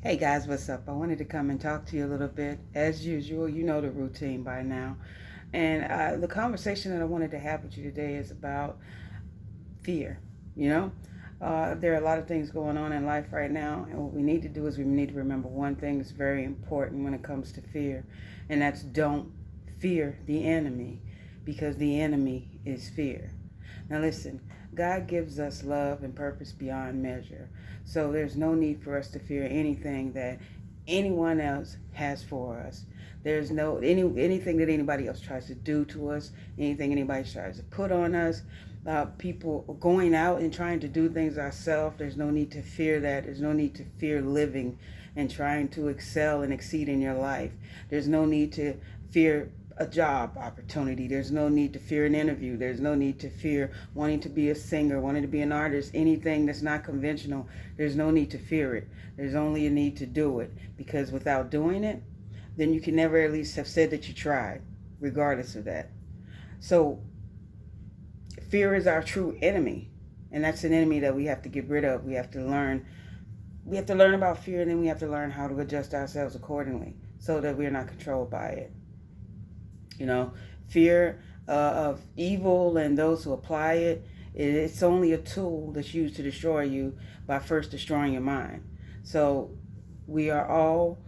Hey guys, what's up? I wanted to come and talk to you a little bit. As usual, you know the routine by now. And the conversation that I wanted to have with you today is about fear. You know, there are a lot of things going on in life right now, and what we need to do is we need to remember one thing that's very important when it comes to fear, and that's don't fear the enemy, because the enemy is fear. Now, listen, God gives us love and purpose beyond measure. So there's no need for us to fear anything that anyone else has for us. There's no anything that anybody else tries to do to us, anything anybody tries to put on us. People going out and trying to do things ourselves. There's no need to fear that. There's no need to fear living and trying to excel and exceed in your life. There's no need to fear a job opportunity. There's no need to fear an interview. There's no need to fear wanting to be a singer, wanting to be an artist, anything that's not conventional. There's no need to fear it. There's only a need to do it, because without doing it, then you can never at least have said that you tried, regardless of that. So fear is our true enemy, and that's an enemy that we have to get rid of. We have to learn about fear, and then we have to learn how to adjust ourselves accordingly so that we're not controlled by it. You know, fear of evil and those who apply it, it's only a tool that's used to destroy you by first destroying your mind. So we are all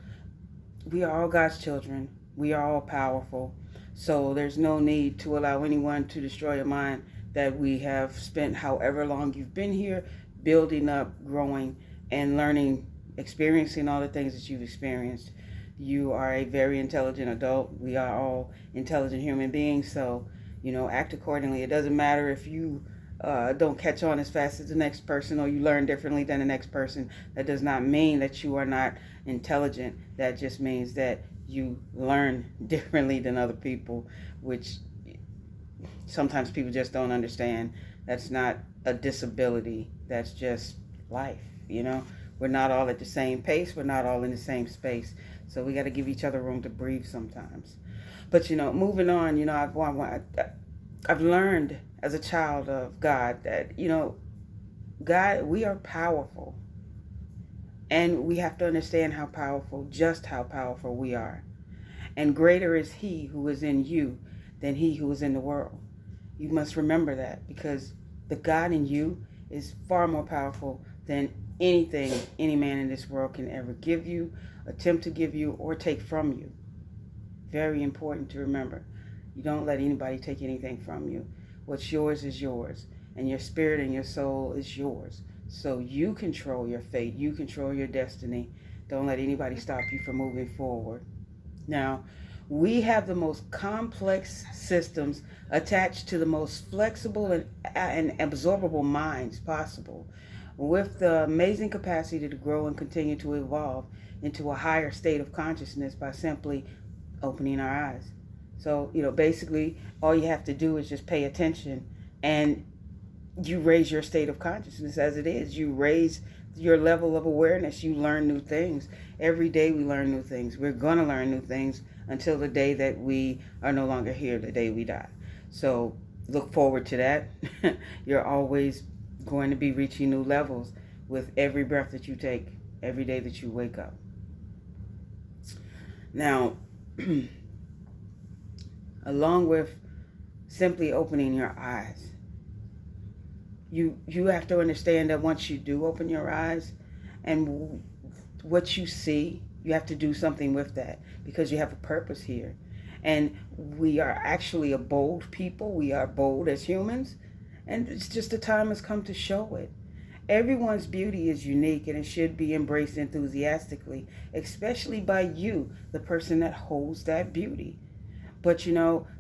God's children. We are all powerful. So there's no need to allow anyone to destroy your mind that we have spent however long you've been here building up, growing, and learning, experiencing all the things that you've experienced. You are a very intelligent adult. We are all intelligent human beings. So, act accordingly. It doesn't matter if you don't catch on as fast as the next person or you learn differently than the next person. That does not mean that you are not intelligent. That just means that you learn differently than other people, which sometimes people just don't understand. That's not a disability. That's just life, We're not all at the same pace. We're not all in the same space. So we got to give each other room to breathe sometimes. But, moving on, I've learned as a child of God that, God, we are powerful. And we have to understand just how powerful we are. And greater is He who is in you than he who is in the world. You must remember that, because the God in you is far more powerful than anything any man in this world can ever give you, attempt to give you, or take from you. Very important to remember. You don't let anybody take anything from you. What's yours is yours, and your spirit and your soul is yours. So you control your fate. You control your destiny. Don't let anybody stop you from moving forward. Now, we have the most complex systems attached to the most flexible and absorbable minds possible, with the amazing capacity to grow and continue to evolve into a higher state of consciousness by simply opening our eyes. So, basically all you have to do is just pay attention, and you raise your state of consciousness as it is. You raise your level of awareness. You learn new things. Every day we learn new things. We're going to learn new things until the day that we are no longer here, the day we die. So look forward to that. You're always going to be reaching new levels with every breath that you take, every day that you wake up. Now, along with simply opening your eyes, you have to understand that once you do open your eyes, and what you see, you have to do something with that, because you have a purpose here. And we are actually a bold people. We are bold as humans, and it's just the time has come to show it. Everyone's beauty is unique, and it should be embraced enthusiastically, especially by you, the person that holds that beauty. But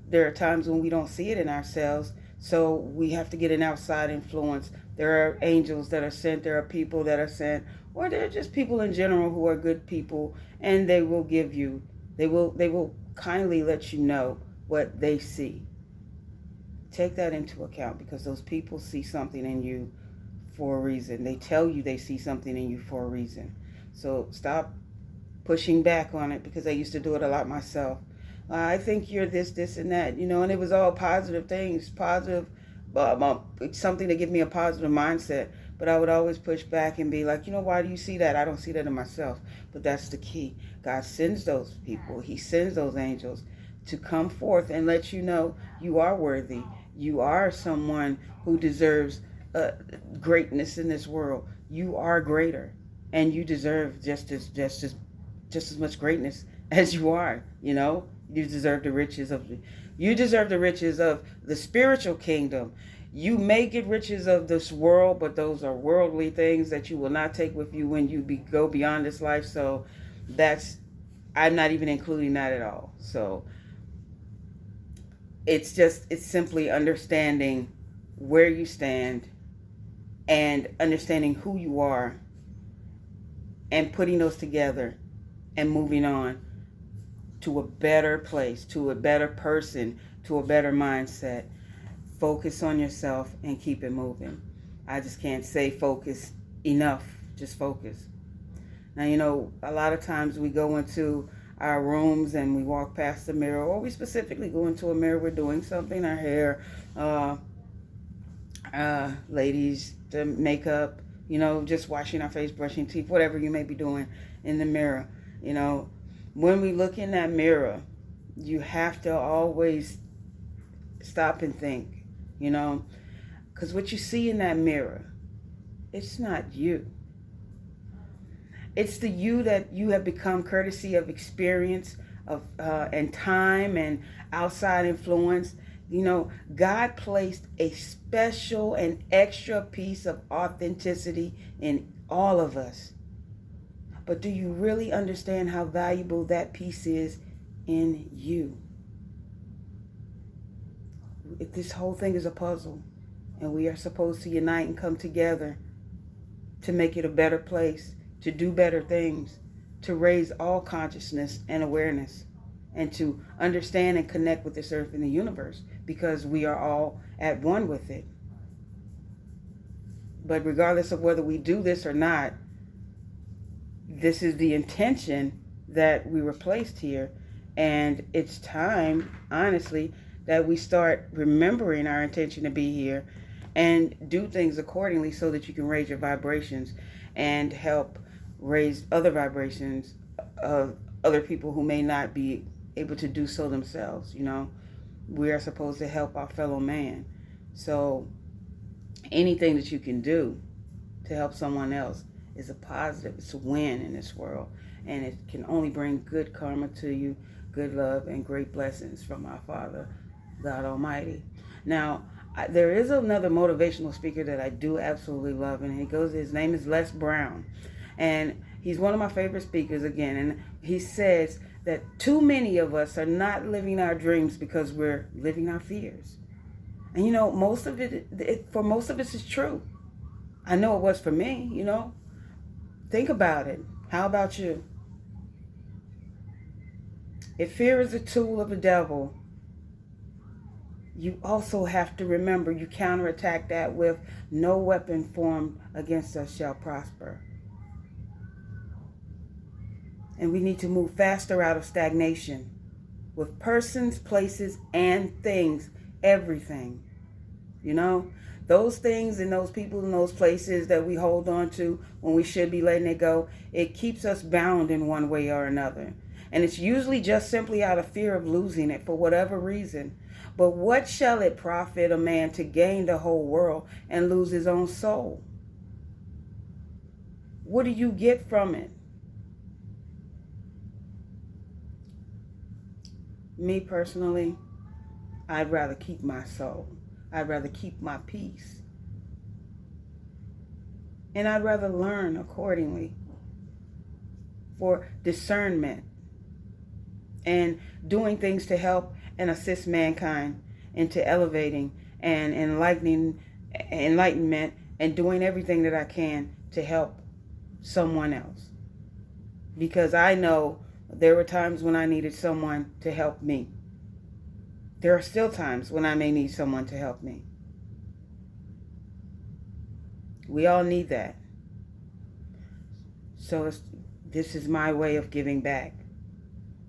there are times when we don't see it in ourselves, so we have to get an outside influence. There are angels that are sent, there are people that are sent, or there are just people in general who are good people, and they will kindly let you know what they see. Take that into account, because those people see something in you for a reason. They tell you they see something in you for a reason. So stop pushing back on it, because I used to do it a lot myself. I think you're this, and that, and it was all positive things, something to give me a positive mindset. But I would always push back and be like, why do you see that? I don't see that in myself. But that's the key. God sends those people. He sends those angels to come forth and let you know you are worthy. You are someone who deserves greatness in this world. You are greater, and you deserve just as much greatness as you are. You deserve the riches of the spiritual kingdom. You may get riches of this world, but those are worldly things that you will not take with you when you go beyond this life. So I'm not even including that at all. So it's simply understanding where you stand and understanding who you are and putting those together and moving on to a better place, to a better person, to a better mindset. Focus on yourself and keep it moving. I just can't say focus enough. Just focus. Now, a lot of times we go into our rooms and we walk past the mirror, or we specifically go into a mirror, we're doing something, our hair, ladies, the makeup, just washing our face, brushing teeth, whatever you may be doing in the mirror. When we look in that mirror, you have to always stop and think, because what you see in that mirror, it's not you. It's the you that you have become courtesy of experience and time and outside influence. God placed a special and extra piece of authenticity in all of us. But do you really understand how valuable that piece is in you? This whole thing is a puzzle, and we are supposed to unite and come together to make it a better place, to do better things, to raise all consciousness and awareness, and to understand and connect with this earth and the universe, because we are all at one with it. But regardless of whether we do this or not, this is the intention that we were placed here, and it's time, honestly, that we start remembering our intention to be here and do things accordingly so that you can raise your vibrations and help raise other vibrations of other people who may not be able to do so themselves. We are supposed to help our fellow man. So anything that you can do to help someone else is a positive. It's a win in this world, and it can only bring good karma to you, good love, and great blessings from our Father, God Almighty. Now, there is another motivational speaker that I do absolutely love, and his name is Les Brown, and he's one of my favorite speakers again. And he says that too many of us are not living our dreams because we're living our fears. And most of it for most of us is true. I know it was for me. Think about it. How about you? If fear is a tool of the devil, you also have to remember you counterattack that with no weapon formed against us shall prosper. And we need to move faster out of stagnation with persons, places, and things, everything. Those things and those people and those places that we hold on to when we should be letting it go, it keeps us bound in one way or another. And it's usually just simply out of fear of losing it for whatever reason. But what shall it profit a man to gain the whole world and lose his own soul? What do you get from it? Me personally, I'd rather keep my soul. I'd rather keep my peace. And I'd rather learn accordingly for discernment and doing things to help and assist mankind into elevating and enlightenment and doing everything that I can to help someone else. Because I know there were times when I needed someone to help me. There are still times when I may need someone to help me. We all need that. So this is my way of giving back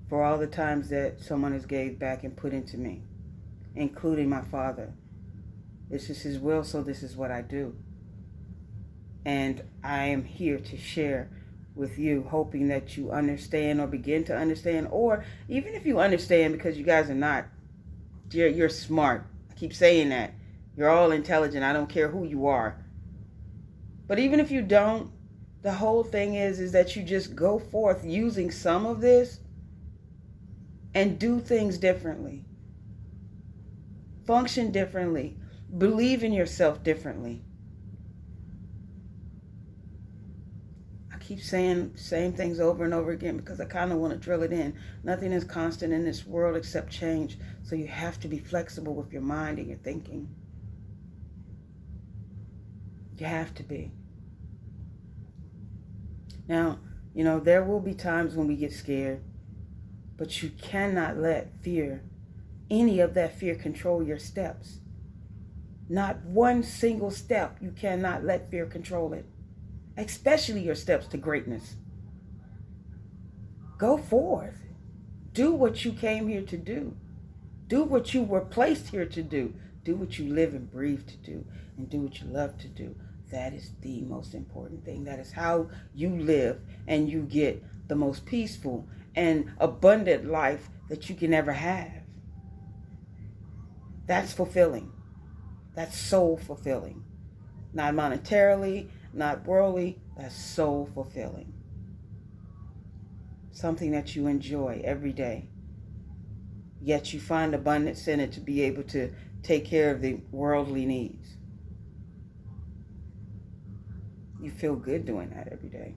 for all the times that someone has gave back and put into me, including my father. This is his will, so this is what I do. And I am here to share with you, hoping that you understand or begin to understand, or even if you understand, because you guys are not, you're smart. I keep saying that. You're all intelligent. I don't care who you are. But even if you don't, the whole thing is that you just go forth using some of this and do things differently. Function differently. Believe in yourself differently. I keep saying same things over and over again because I kind of want to drill it in. Nothing is constant in this world except change. So you have to be flexible with your mind and your thinking. You have to be. Now, there will be times when we get scared, but you cannot let fear, any of that fear, control your steps. Not one single step. You cannot let fear control it, especially your steps to greatness. Go forth. Do what you came here to do. Do what you were placed here to do. Do what you live and breathe to do, and do what you love to do. That is the most important thing. That is how you live and you get the most peaceful and abundant life that you can ever have. That's fulfilling. That's soul fulfilling. Not monetarily, not worldly. That's soul fulfilling. Something that you enjoy every day. Yet you find abundance in it to be able to take care of the worldly needs. You feel good doing that every day.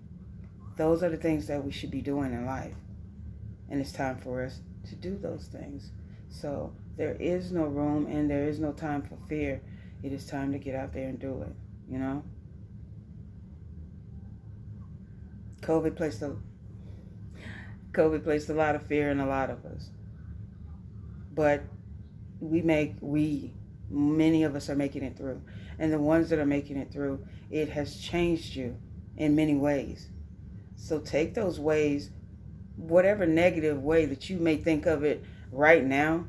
Those are the things that we should be doing in life. And it's time for us to do those things. So there is no room and there is no time for fear. It is time to get out there and do it, COVID placed a lot of fear in a lot of us. But many of us are making it through. And the ones that are making it through, it has changed you in many ways. So take those ways, whatever negative way that you may think of it right now,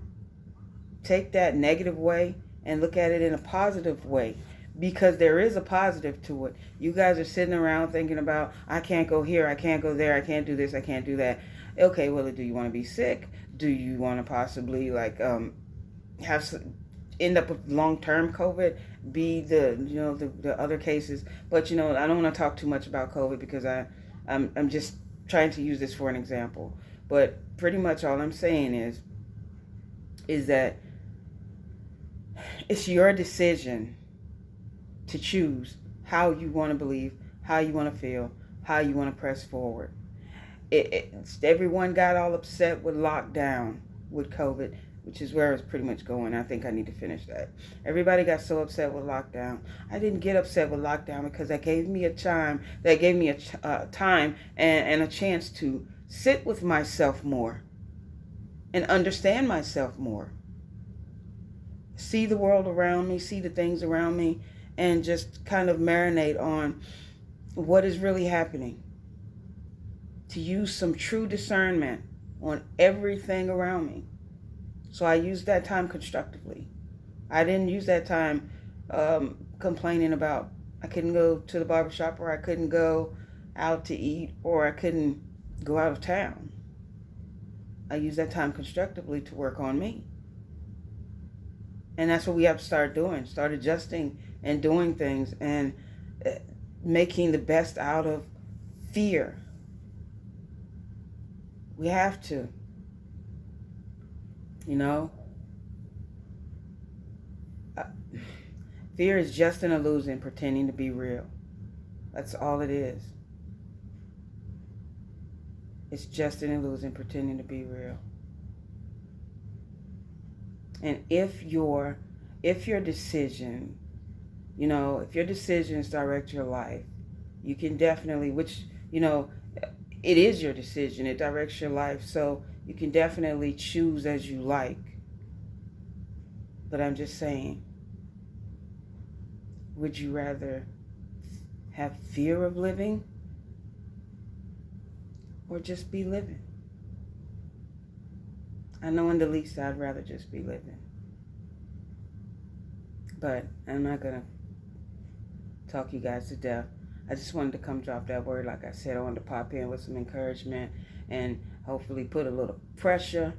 take that negative way and look at it in a positive way, because there is a positive to it. You guys are sitting around thinking about, I can't go here, I can't go there, I can't do this, I can't do that. Okay, well, do you want to be sick? Do you want to possibly end up with long-term COVID? Be the other cases. But I don't want to talk too much about COVID because I'm just trying to use this for an example. But pretty much all I'm saying is that it's your decision to choose how you want to believe, how you want to feel, how you want to press forward. Everyone got all upset with lockdown, with COVID, which is where it's pretty much going. I think I need to finish that. Everybody got so upset with lockdown. I didn't get upset with lockdown because that gave me a time and a chance to sit with myself more and understand myself more. See the world around me, see the things around me, and just kind of marinate on what is really happening. To use some true discernment on everything around me. So I used that time constructively. I didn't use that time complaining about I couldn't go to the barbershop, or I couldn't go out to eat, or I couldn't go out of town. I used that time constructively to work on me. And that's what we have to start doing. Start adjusting and doing things and making the best out of fear. We have to. Fear is just an illusion pretending to be real. That's all it is. It's just an illusion pretending to be real. And if your decisions direct your life, you can definitely, it is your decision. It directs your life. So you can definitely choose as you like. But I'm just saying, would you rather have fear of living or just be living? I know in the least I'd rather just be living. But I'm not going to talk you guys to death. I just wanted to come drop that word. Like I said, I wanted to pop in with some encouragement and hopefully put a little pressure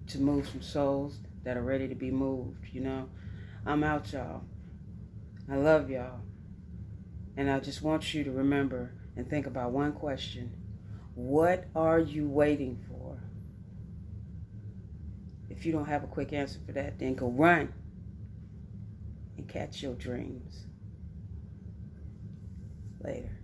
to move some souls that are ready to be moved, you know. I'm out, y'all. I love y'all. And I just want you to remember and think about one question. What are you waiting for? If you don't have a quick answer for that, then go run and catch your dreams. Later.